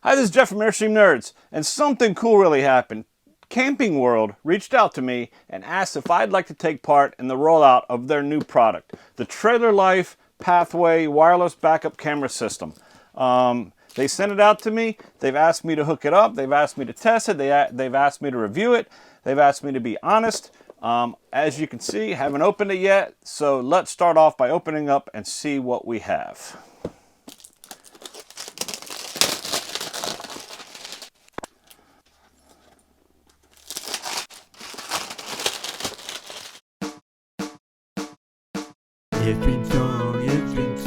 Hi, this is Jeff from Airstream Nerds, and something cool really happened. Camping World reached out to me and asked if I'd like to take part in the rollout of their new product, the Trailer Life Pathway Wireless Backup Camera System. They sent it out to me. They've asked me to hook it up. They've asked me to test it. They've asked me to review it. They've asked me to be honest. As you can see, haven't opened it yet, so let's start off by opening up and see what we have. Airstream song, cruising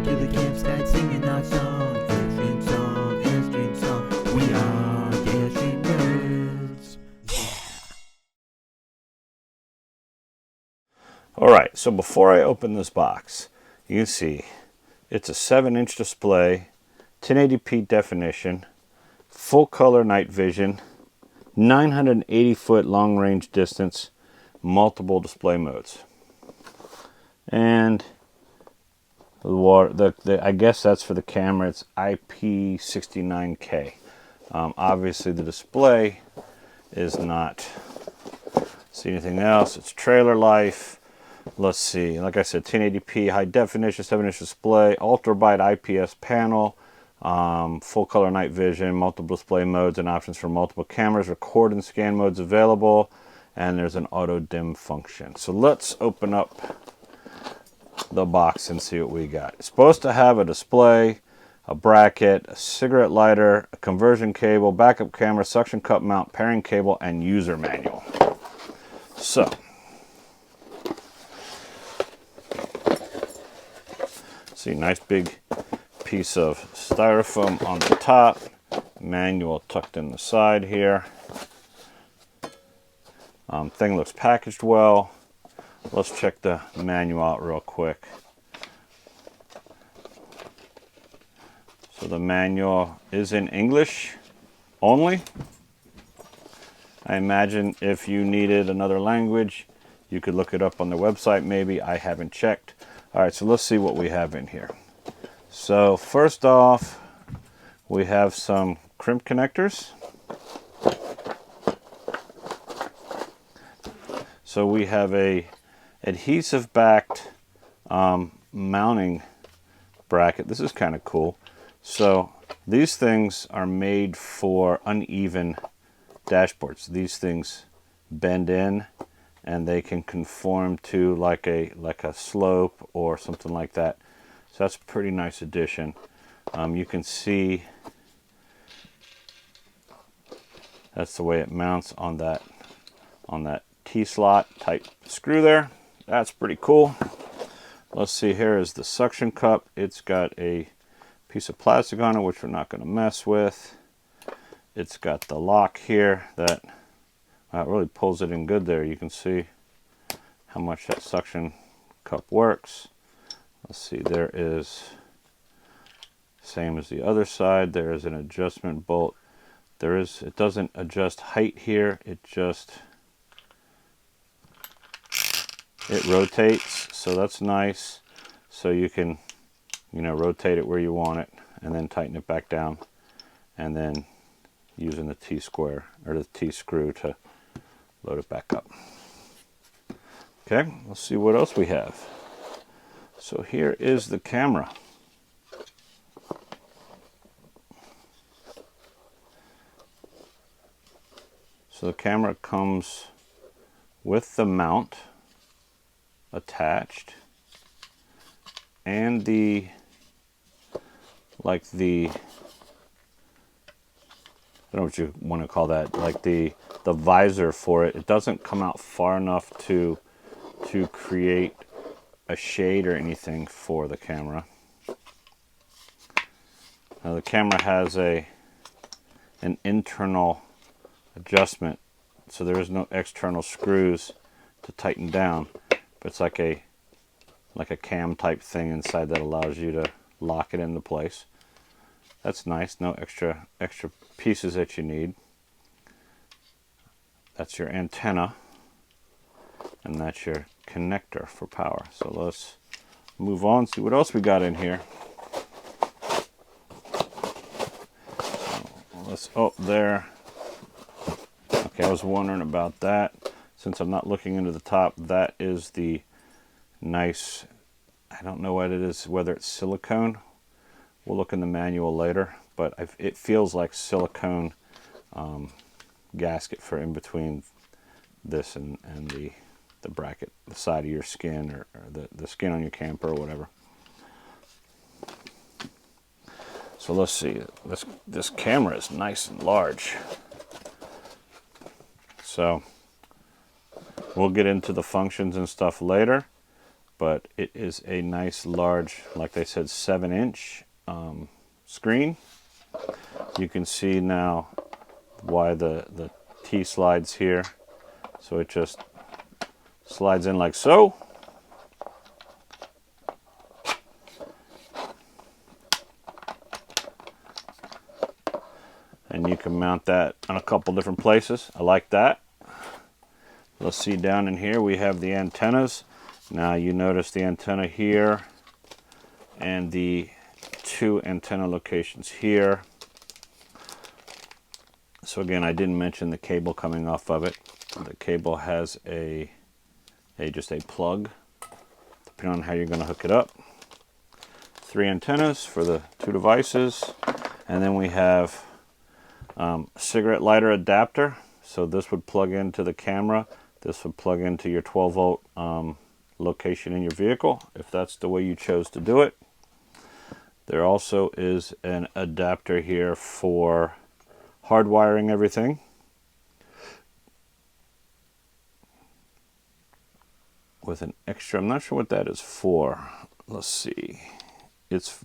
to the campsite singing our song. Airstream song, we are the Airstream Nerds. Alright, so before I open this box, you can see it's a 7-inch display, 1080p definition, full color night vision, 980 foot long range distance, multiple display modes. And I guess that's for the camera. It's IP69K. Obviously, the display is not. See anything else? It's Trailer Life. Let's see. Like I said, 1080p, high definition, 7-inch display, ultra bright IPS panel, full color night vision, multiple display modes, and options for multiple cameras. Record and scan modes available, and there's an auto dim function. So let's open up the box and see what we got. It's supposed to have a display, a bracket, a cigarette lighter, a conversion cable, backup camera, suction cup mount, pairing cable, and user manual. So, see, nice big piece of styrofoam on the top, manual tucked in the side here. Thing looks packaged well. Let's check the manual out real quick. So the manual is in English only. I imagine if you needed another language, you could look it up on the website maybe. I haven't checked. All right, so let's see what we have in here. So first off, we have some crimp connectors. So we have a adhesive backed mounting bracket. This is kind of cool. So these things are made for uneven dashboards. These things bend in and they can conform to like a slope or something like that. So that's a pretty nice addition. You can see that's the way it mounts on that T-slot type screw there. That's pretty cool. Let's see, here is the suction cup. It's got a piece of plastic on it, which we're not going to mess with. It's got the lock here that really pulls it in good there. You can see how much that suction cup works. Let's see, there is, same as the other side, there is an adjustment bolt. It doesn't adjust height here, it rotates, so that's nice. So you can, rotate it where you want it and then tighten it back down, and then using the T-square or the T-screw to load it back up. Okay, let's see what else we have. So here is the camera. So the camera comes with the mount attached and the I don't know what you want to call that, like the visor for it. It doesn't come out far enough to create a shade or anything for the camera. Now the camera has an internal adjustment, so there is no external screws to tighten down, but it's like a cam type thing inside that allows you to lock it into place. That's nice. No extra pieces that you need. That's your antenna, and that's your connector for power. So let's move on, see what else we got in here. let's, oh, there. Okay, I was wondering about that. Since I'm not looking into the top, that is the nice, I don't know what it is, whether it's silicone. We'll look in the manual later, but it feels like silicone gasket for in between this and the bracket, the side of your skin, or the skin on your camper or whatever. So let's see, this camera is nice and large. So we'll get into the functions and stuff later, but it is a nice large, like they said, 7-inch screen. You can see now why the T slides here. So it just slides in like so. And you can mount that on a couple different places. I like that. Let's see, down in here we have the antennas. Now you notice the antenna here and the 2 antenna locations here. So again, I didn't mention the cable coming off of it. The cable has just a plug, depending on how you're going to hook it up. 3 antennas for the 2 devices, and then we have a cigarette lighter adapter. So this would plug into the camera. This would plug into your 12-volt location in your vehicle, if that's the way you chose to do it. There also is an adapter here for hardwiring everything. With an extra, I'm not sure what that is for. Let's see. This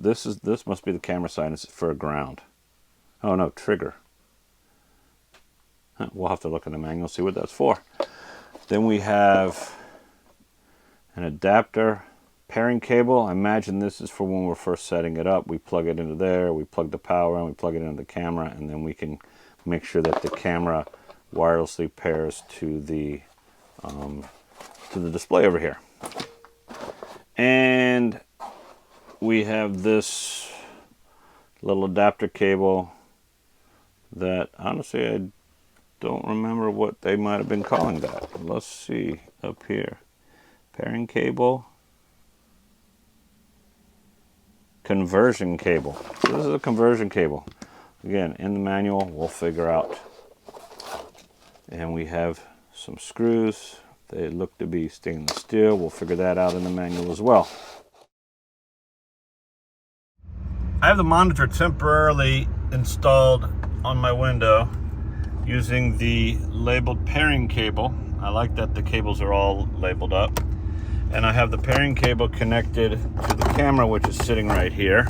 must be the camera side. It's for a ground. Oh no, trigger. We'll have to look in the manual, see what that's for. Then we have an adapter pairing cable. I imagine this is for when we're first setting it up. We plug it into there, we plug the power in, we plug it into the camera, and then we can make sure that the camera wirelessly pairs to the display over here. And we have this little adapter cable that honestly I don't remember what they might have been calling that. Let's see up here. Pairing cable. Conversion cable. So this is a conversion cable. Again, in the manual, we'll figure out. And we have some screws. They look to be stainless steel. We'll figure that out in the manual as well. I have the monitor temporarily installed on my window using the labeled pairing cable. I like that the cables are all labeled up. And I have the pairing cable connected to the camera, which is sitting right here.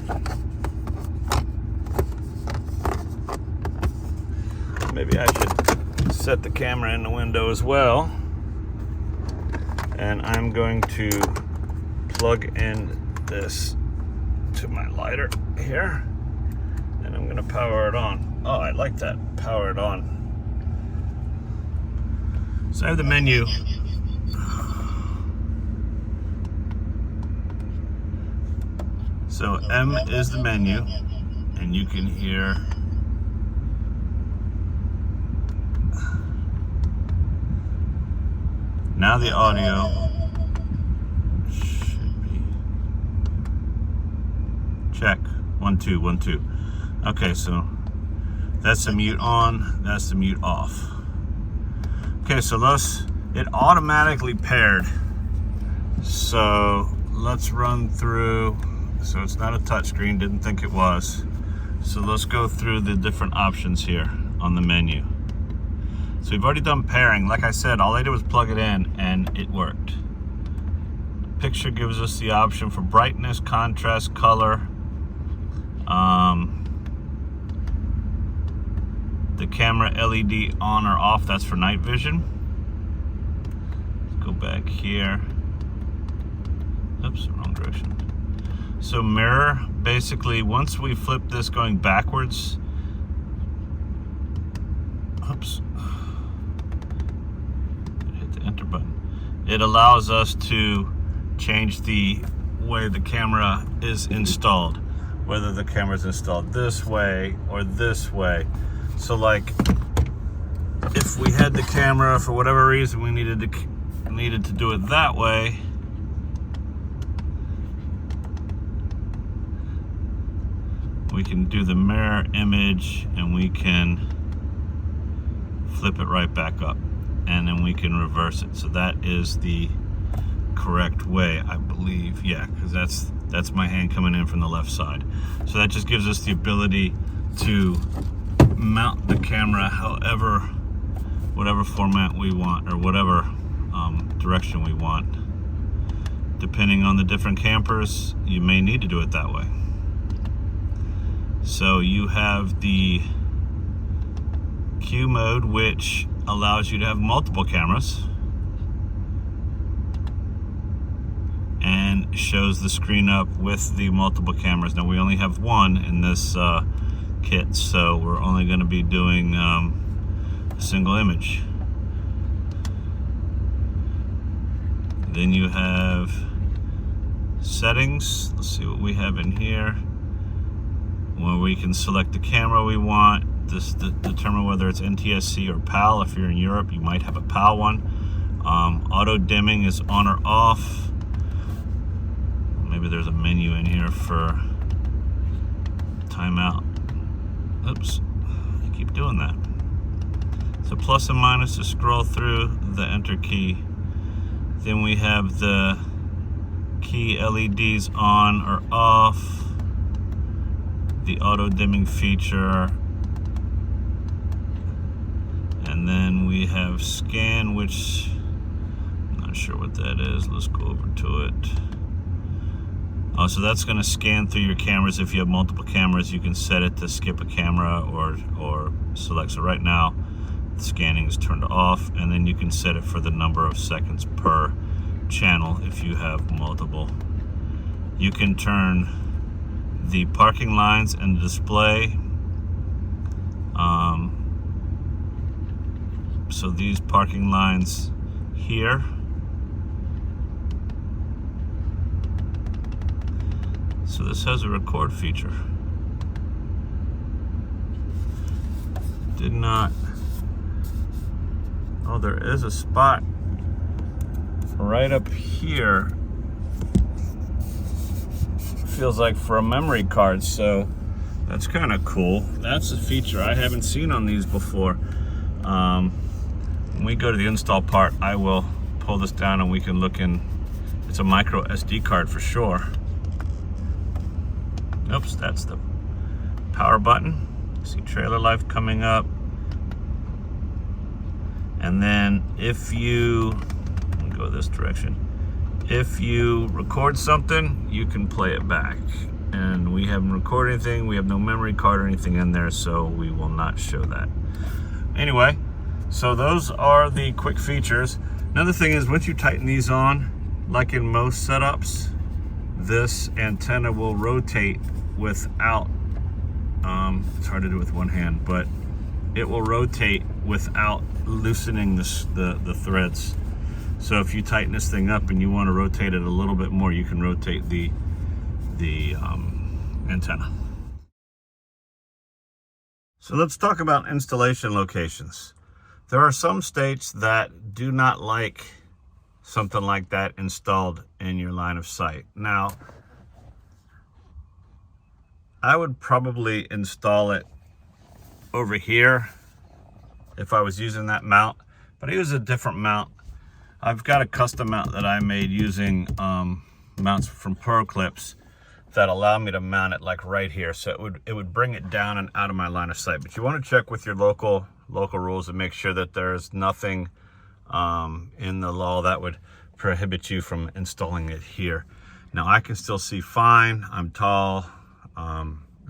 Maybe I should set the camera in the window as well. And I'm going to plug in this to my lighter here. And I'm going to power it on. Oh, I like that. Power it on. So I have the menu. So M is the menu, and you can hear now the audio should be check 1 2 1 2. Okay, so that's the mute on, that's the mute off. Okay, so it automatically paired. So let's run through. So it's not a touchscreen, didn't think it was. So let's go through the different options here on the menu. So we've already done pairing. Like I said, all I did was plug it in and it worked. Picture gives us the option for brightness, contrast, color. The camera LED on or off, that's for night vision. Let's go back here. Oops, wrong direction. So mirror, basically once we flip this going backwards, oops, hit the enter button. It allows us to change the way the camera is installed, whether the camera is installed this way or this way. So like, if we had the camera for whatever reason we needed to do it that way, we can do the mirror image and we can flip it right back up, and then we can reverse it. So that is the correct way, I believe. Yeah, because that's my hand coming in from the left side. So that just gives us the ability to mount the camera whatever format we want, or whatever direction we want. Depending on the different campers, you may need to do it that way. So you have the Q mode, which allows you to have multiple cameras and shows the screen up with the multiple cameras. Now we only have one in this kit, so we're only going to be doing a single image. Then you have settings. Let's see what we have in here, where we can select the camera we want. This determine whether it's NTSC or PAL. If you're in Europe, you might have a PAL one. Auto dimming is on or off. Maybe there's a menu in here for timeout. Oops, I keep doing that. So plus and minus to scroll through the enter key. Then we have the key LEDs on or off, the auto dimming feature, and then we have scan, which I'm not sure what that is. Let's go over to it. Oh, so that's going to scan through your cameras. If you have multiple cameras, you can set it to skip a camera or select. So right now, the scanning is turned off, and then you can set it for the number of seconds per channel if you have multiple. You can turn the parking lines and display. So these parking lines here, so this has a record feature. Did not. Oh, there is a spot right up here. Feels like for a memory card, so that's kind of cool. That's a feature I haven't seen on these before. When we go to the install part, I will pull this down and we can look in. It's a micro SD card for sure. Oops, that's the power button. See trailer life coming up. And then if you, let me go this direction. If you record something, you can play it back. And we haven't recorded anything. We have no memory card or anything in there, so we will not show that. Anyway, so those are the quick features. Another thing is, once you tighten these on, like in most setups, this antenna will rotate without, it's hard to do with one hand, but it will rotate without loosening the threads. So if you tighten this thing up and you want to rotate it a little bit more, you can rotate the antenna. So let's talk about installation locations. There are some states that do not like something like that installed in your line of sight. Now, I would probably install it over here if I was using that mount, but I use a different mount. I've got a custom mount that I made using mounts from Pearl Clips that allow me to mount it like right here, so it would bring it down and out of my line of sight. But you want to check with your local rules and make sure that there's nothing in the law that would prohibit you from installing it here. Now I can still see fine. I'm tall.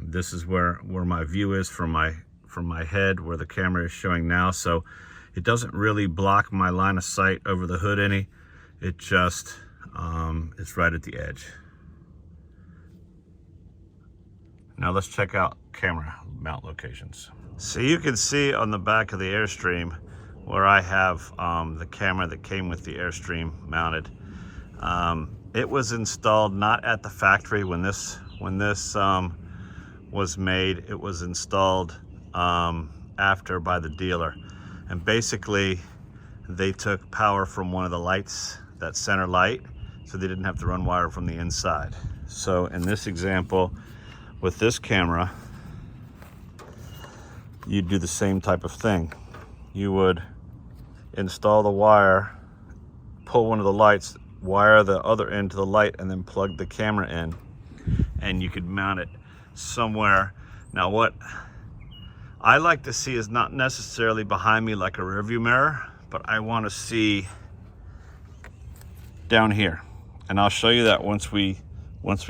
This is where my view is from my head, where the camera is showing now, so it doesn't really block my line of sight over the hood any. It just it's right at the edge. Now let's check out camera mount locations. So you can see on the back of the Airstream where I have the camera that came with the Airstream mounted. It was installed not at the factory when this was made. It was installed after by the dealer. And basically they took power from one of the lights, that center light, so they didn't have to run wire from the inside. So in this example, with this camera, you'd do the same type of thing. You would install the wire, pull one of the lights, wire the other end to the light, and then plug the camera in, and you could mount it somewhere. Now what I like to see is not necessarily behind me like a rear view mirror, but I want to see down here, and I'll show you that once we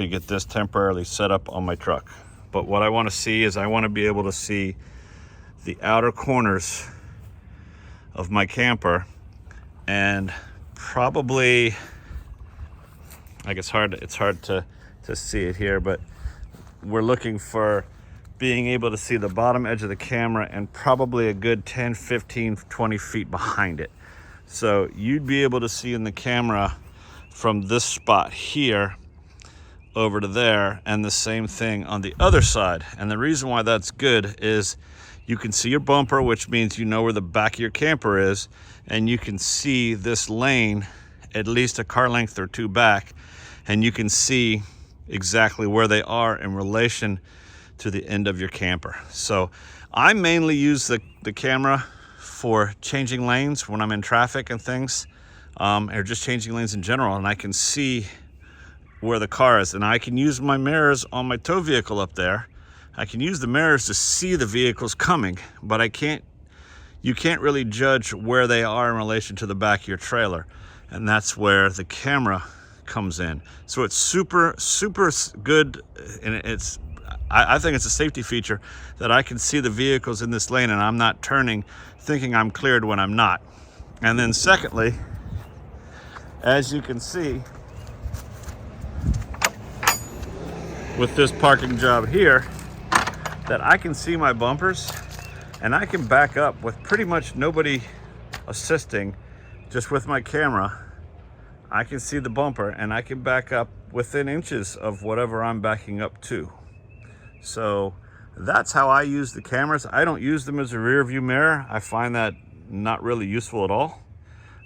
get this temporarily set up on my truck. But what I want to see is I want to be able to see the outer corners of my camper, and probably, like it's hard to see it here, but we're looking for being able to see the bottom edge of the camera and probably a good 10, 15, 20 feet behind it. So you'd be able to see in the camera from this spot here over to there, and the same thing on the other side. And the reason why that's good is you can see your bumper, which means you know where the back of your camper is, and you can see this lane at least a car length or two back, and you can see exactly where they are in relation to the end of your camper. So I mainly use the camera for changing lanes when I'm in traffic and things, or just changing lanes in general, and I can see where the car is. And I can use my mirrors on my tow vehicle up there. I can use the mirrors to see the vehicles coming, but you can't really judge where they are in relation to the back of your trailer. And that's where the camera comes in. So it's super good, and I think it's a safety feature that I can see the vehicles in this lane and I'm not turning thinking I'm cleared when I'm not. And then secondly, as you can see with this parking job here, that I can see my bumpers and I can back up with pretty much nobody assisting, just with my camera. I can see the bumper and I can back up within inches of whatever I'm backing up to. So that's how I use the cameras. I don't use them as a rear view mirror. I find that not really useful at all.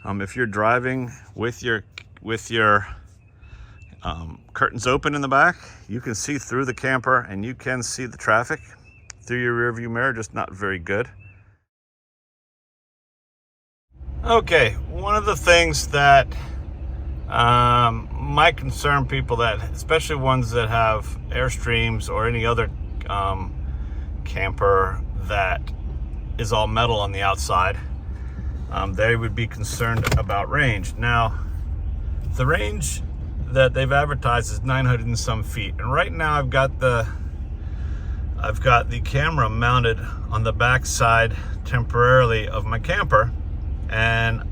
If you're driving with your curtains open in the back, you can see through the camper and you can see the traffic through your rear view mirror, just not very good. Okay, one of the things that might concern people, that especially ones that have Airstreams or any other camper that is all metal on the outside, they would be concerned about range. Now, the range that they've advertised is 900 and some feet, and right now I've got the camera mounted on the back side temporarily of my camper, and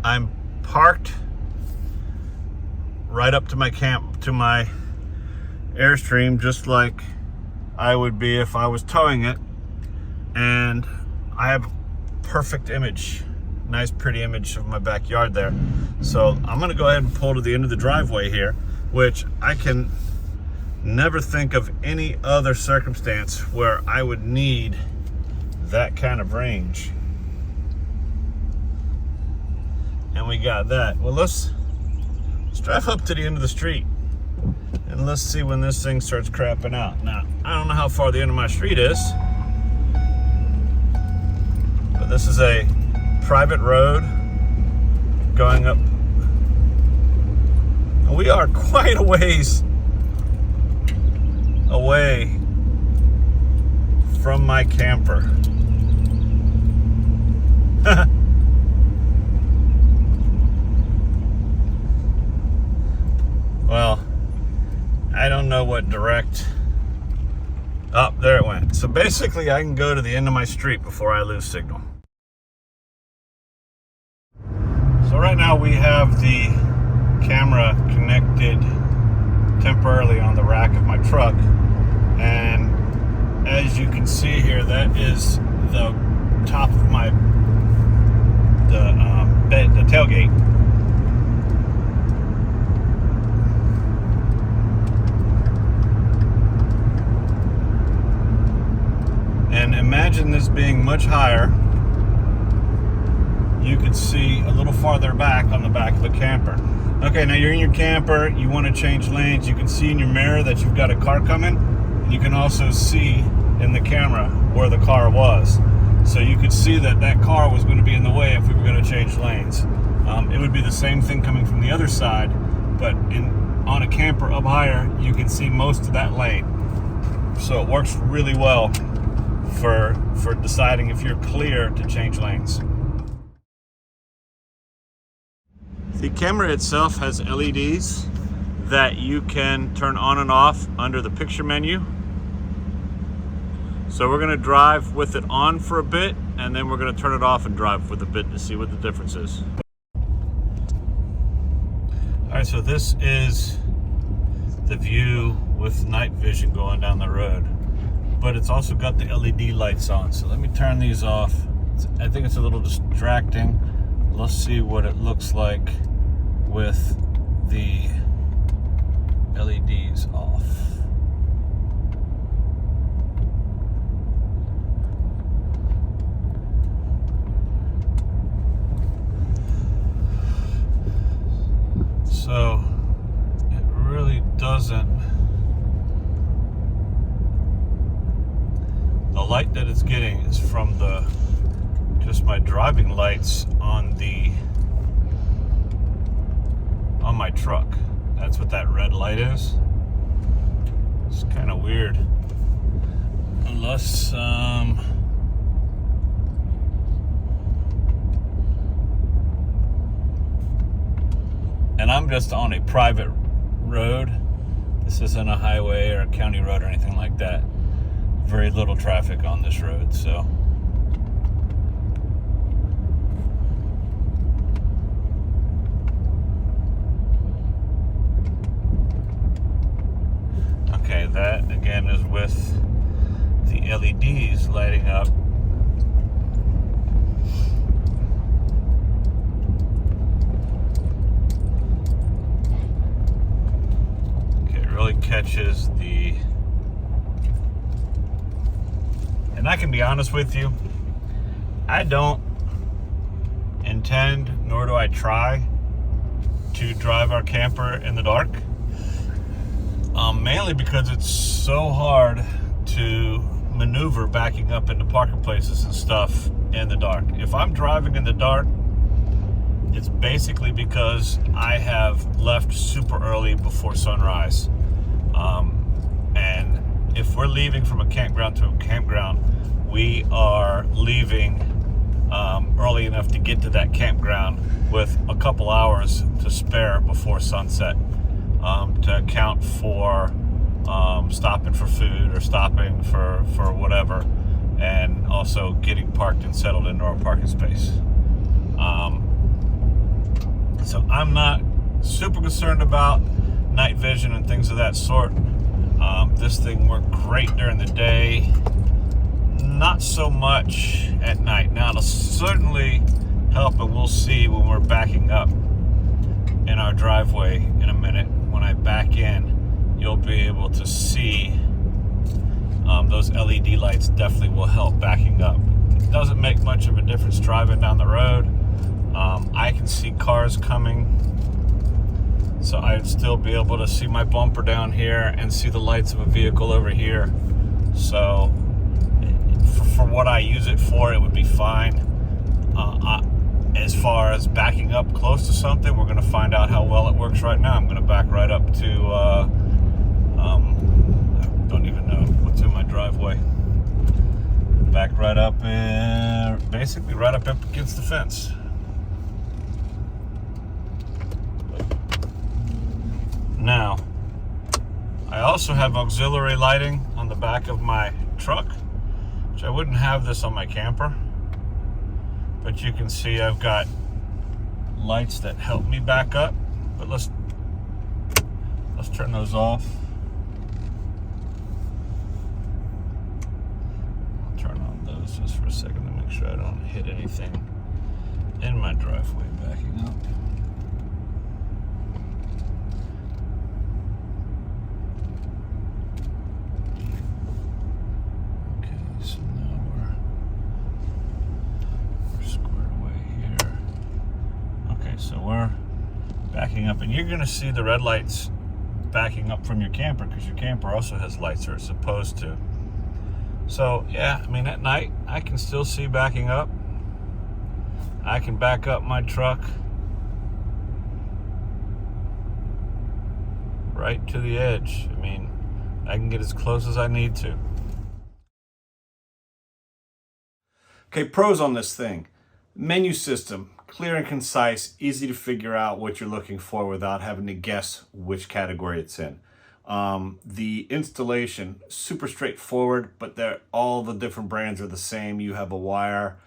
I'm parked right up to my Airstream, just like I would be if I was towing it, and I have a perfect image, nice pretty image of my backyard there. So I'm gonna go ahead and pull to the end of the driveway here, which I can never think of any other circumstance where I would need that kind of range. And we got that. Well, let's drive up to the end of the street and let's see when this thing starts crapping out. Now, I don't know how far the end of my street is, but this is a private road going up. And we are quite a ways away from my camper. Well, I don't know what direct. Oh, there it went. So basically I can go to the end of my street before I lose signal. So right now we have the camera connected temporarily on the rack of my truck, and as you can see here, that is the top of my the tailgate. And imagine this being much higher. You could see a little farther back on the back of a camper. Okay, now you're in your camper, you want to change lanes. You can see in your mirror that you've got a car coming. You can also see in the camera where the car was. So you could see that that car was going to be in the way if we were going to change lanes. It would be the same thing coming from the other side, but on a camper up higher, you can see most of that lane. So it works really well for deciding if you're clear to change lanes. The camera itself has LEDs that you can turn on and off under the picture menu. So we're going to drive with it on for a bit, and then we're going to turn it off and drive with a bit to see what the difference is. Alright, so this is the view with night vision going down the road. But it's also got the LED lights on. So let me turn these off. I think it's a little distracting. Let's see what it looks like with the LEDs off. So it really doesn't. The light that it's getting is from just my driving lights on my truck. That's what that red light is. It's kind of weird. Unless and I'm just on a private road. This isn't a highway or a county road or anything like that. Very little traffic on this road, so. Okay, that again is with the LEDs lighting up. Really catches the, and I can be honest with you, I don't intend, nor do I try to drive our camper in the dark, mainly because it's so hard to maneuver backing up into parking places and stuff in the dark. If I'm driving in the dark, it's basically because I have left super early before sunrise. And if we're leaving from a campground to a campground, we are leaving early enough to get to that campground with a couple hours to spare before sunset, to account for stopping for food or stopping for whatever, and also getting parked and settled into our parking space. So I'm not super concerned about night vision and things of that sort. This thing worked great during the day, not so much at night. Now it'll certainly help, and we'll see when we're backing up in our driveway in a minute. When I back in, you'll be able to see those LED lights. Definitely will help backing up. It doesn't make much of a difference driving down the road. I can see cars coming, so I'd still be able to see my bumper down here and see the lights of a vehicle over here. So for what I use it for, it would be fine. As far as backing up close to something, we're going to find out how well it works right now. I'm going to back right up to, I don't even know what's in my driveway. Back right up and basically right up against the fence. Now, I also have auxiliary lighting on the back of my truck, which I wouldn't have this on my camper. But you can see I've got lights that help me back up. But let's turn those off. I'll turn on those just for a second to make sure I don't hit anything in my driveway backing up. Okay, so now we're we're backing up, and you're going to see the red lights backing up from your camper because your camper also has lights, or it's supposed to. So yeah, I mean, at night I can still see backing up. I can back up my truck right to the edge. I mean, I can get as close as I need to. Okay, pros on this thing. Menu system, clear and concise, easy to figure out what you're looking for without having to guess which category it's in. The installation, super straightforward, but all the different brands are the same. You have a wire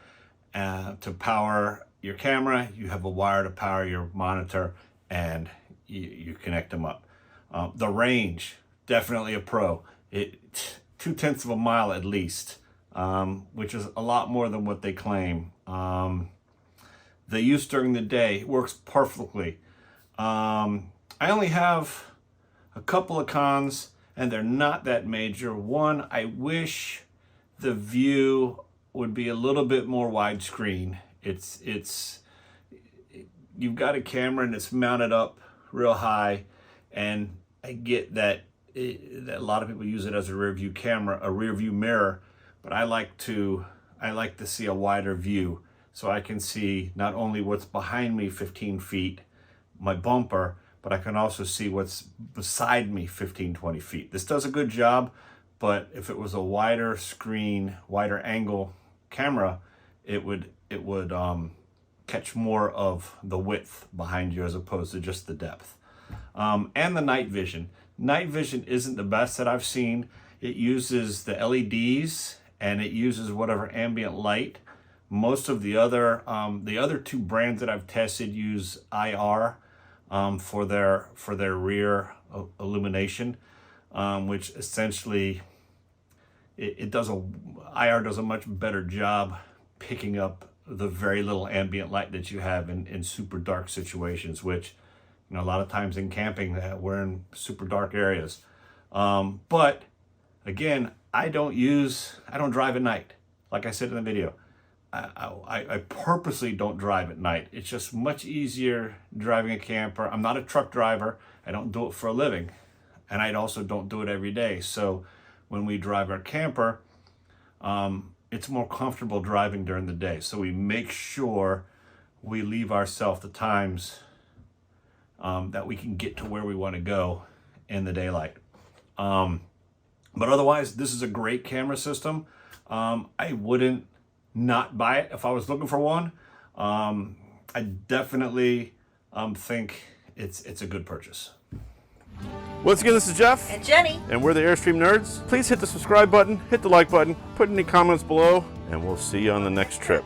to power your camera, you have a wire to power your monitor, and you connect them up. The range, definitely a pro. 2/10 of a mile at least, which is a lot more than what they claim. The use during the day works perfectly. I only have a couple of cons, and they're not that major. One, I wish the view would be a little bit more widescreen. You've got a camera and it's mounted up real high, and I get that a lot of people use it as a rear view camera, a rear view mirror, but I like to see a wider view, so I can see not only what's behind me 15 feet, my bumper, but I can also see what's beside me 15, 20 feet. This does a good job, but if it was a wider screen, wider angle camera, it would catch more of the width behind you as opposed to just the depth. And the night vision. Night vision isn't the best that I've seen. It uses the LEDs and it uses whatever ambient light. Most of the other two brands that I've tested use IR for their rear illumination, which essentially IR does a much better job picking up the very little ambient light that you have in super dark situations, which, a lot of times in camping we're in super dark areas. But again, I don't drive at night. Like I said in the video, I purposely don't drive at night. It's just much easier driving a camper. I'm not a truck driver. I don't do it for a living, and I also don't do it every day. So when we drive our camper, it's more comfortable driving during the day. So we make sure we leave ourselves the times that we can get to where we want to go in the daylight. But otherwise, this is a great camera system. I wouldn't not buy it if I was looking for one. I definitely think it's a good purchase. Once again, this is Jeff. And Jenny. And we're the Airstream Nerds. Please hit the subscribe button, hit the like button, put any comments below, and we'll see you on the next trip.